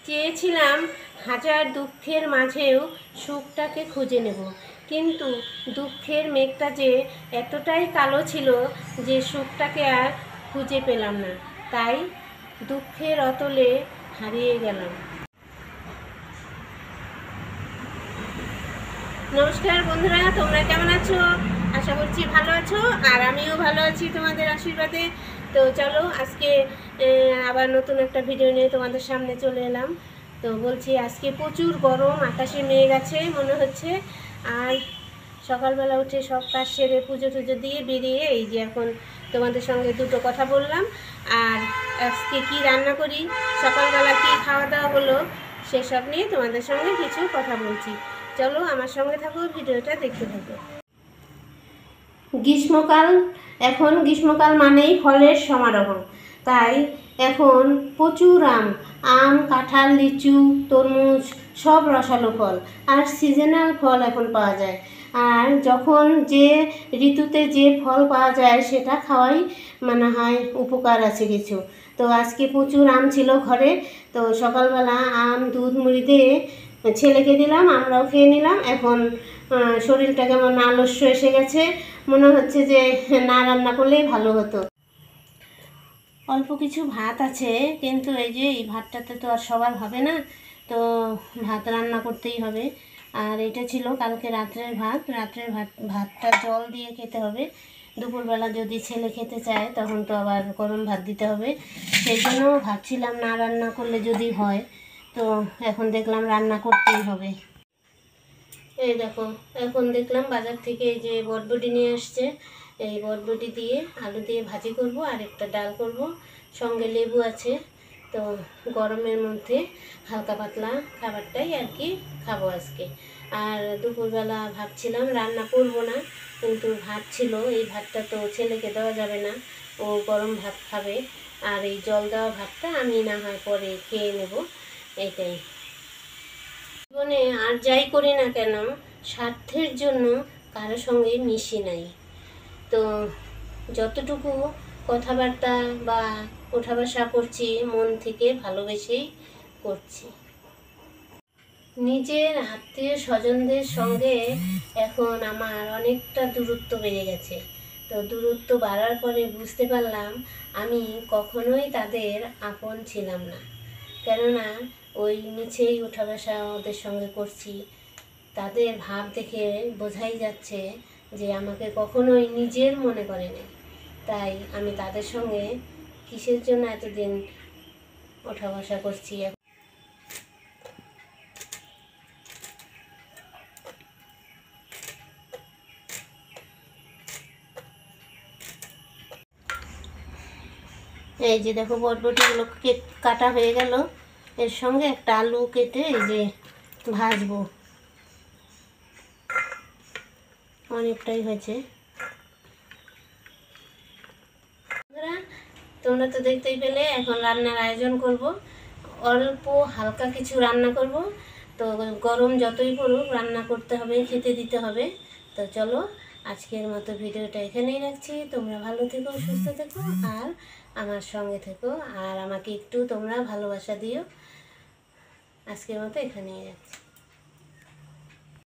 চেয়েছিলাম হাজার দুঃখের মাঝেও সুখটাকে খুঁজে নেব, কিন্তু দুঃখের মেঘটা যে এতটাই কালো ছিল যে সুখটাকে আর খুঁজে পেলাম না। তাই দুঃখের অতলে হারিয়ে গেলাম। নমস্কার বন্ধুরা, তোমরা কেমন আছো? আশা করছি ভালো আছো, আর আমিও ভালো আছি তোমাদের আশীর্বাদে। তো চলো, আজকে আবার নতুন একটা ভিডিও নিয়ে তোমাদের সামনে চলে এলাম। তো বলছি, আজকে প্রচুর গরম, আকাশে মেঘ আছে মনে হচ্ছে। আর সকালবেলা উঠে সব কাজ সেরে পুজো টুজো দিয়ে বেরিয়ে এই যে এখন তোমাদের সঙ্গে দুটো কথা বললাম। আর আজকে কি রান্না করি, সকালবেলা কি খাওয়া দাওয়া হলো, সেসব নিয়ে তোমাদের সঙ্গে কিছু কথা বলছি। চলো আমার সঙ্গে থাকো, ভিডিওটা দেখতে থাকো। গ্রীষ্মকাল, এখন গ্রীষ্মকাল মানেই ফলের সমারোহ। তাই এখন প্রচুর আম, কাঁঠাল, লিচু, তরমুজ সব রসালো ফল আর সিজনাল ফল এখন পাওয়া যায়। আর যখন যে ঋতুতে যে ফল পাওয়া যায় সেটা খাওয়াই মনে হয় উপকার আছে কিছু। তো আজকে প্রচুর আম ছিল ঘরে, তো সকালবেলা আম দুধ মুড়ি দিয়ে ছেলেকে দিলাম, আমরাও খেয়ে নিলাম। এখন শরীরটা কেমন আলস্য এসে গেছে, মনে হচ্ছে যে না রান্না করলেই ভালো হতো। অল্প কিছু ভাত আছে, কিন্তু এই যে এই ভাতটাতে তো আর সবার হবে না, তো ভাত রান্না করতেই হবে। আর এটা ছিল কালকে রাত্রের ভাত, ভাতটা জল দিয়ে খেতে হবে। দুপুরবেলা যদি ছেলে খেতে চায় তখন তো আবার গরম ভাত দিতে হবে। সেই জন্য ভাবছিলাম না রান্না করলে যদি হয়, তো এখন দেখলাম রান্না করতেই হবে। এই দেখো, এখন দেখলাম বাজার থেকে এই যে বটবটি নিয়ে আসছে, এই বটবটি দিয়ে আলু দিয়ে ভাজি করব আর একটা ডাল করব, সঙ্গে লেবু আছে। তো গরমের মধ্যে হালকা পাতলা খাবারটাই আর কি খাবো আজকে। আর দুপুরবেলা ভাবছিলাম রান্না করব না, কিন্তু ভাত ছিল, এই ভাতটা তো ছেলেকে দেওয়া যাবে না, ও গরম ভাত খাবে। আর এই জল দেওয়া ভাতটা আমি না হয় পরে খেয়ে নেব, এইটাই। জীবনে আর যাই করি না কেন, স্বার্থের জন্য কারো সঙ্গে মিশি নাই। তো যতটুকু কথাবার্তা বা ওঠা বসা করছি, মন থেকে ভালোবেসেই করছি। নিজের আত্মীয় স্বজনদের সঙ্গে এখন আমার অনেকটা দূরত্ব বেড়ে গেছে। তো দূরত্ব বাড়ার পরে বুঝতে পারলাম আমি কখনোই তাদের আপন ছিলাম না। কেননা ওই নিচেই ওঠা বসা ওদের সঙ্গে করছি, তাদের ভাব দেখে বোঝাই যাচ্ছে যে আমাকে কখনোই নিজের মনে করে না। তাই আমি তাদের সঙ্গে কিসের জন্য এতদিন ওঠা বসা করছি। এই যে দেখো, বটবটিগুলো কাটা হয়ে গেল, এর সঙ্গে একটা আলু কেটে এই যে ভাজবো, অনেকটাই হয়েছে। তোমরা তো দেখতেই পেলে, এখন রান্নার আয়োজন করব। অল্প হালকা কিছু রান্না করব, তো গরম যতই পড়ুক রান্না করতে হবে, খেতে দিতে হবে। তো চলো, আজকের মতো ভিডিওটা এখানেই রাখছি। তোমরা ভালো থেকো, সুস্থ থেকো, আর আমার সঙ্গে থেকো, আর আমাকে একটু তোমরা ভালোবাসা দিও। আজকের মতো এখানেই রাখছি।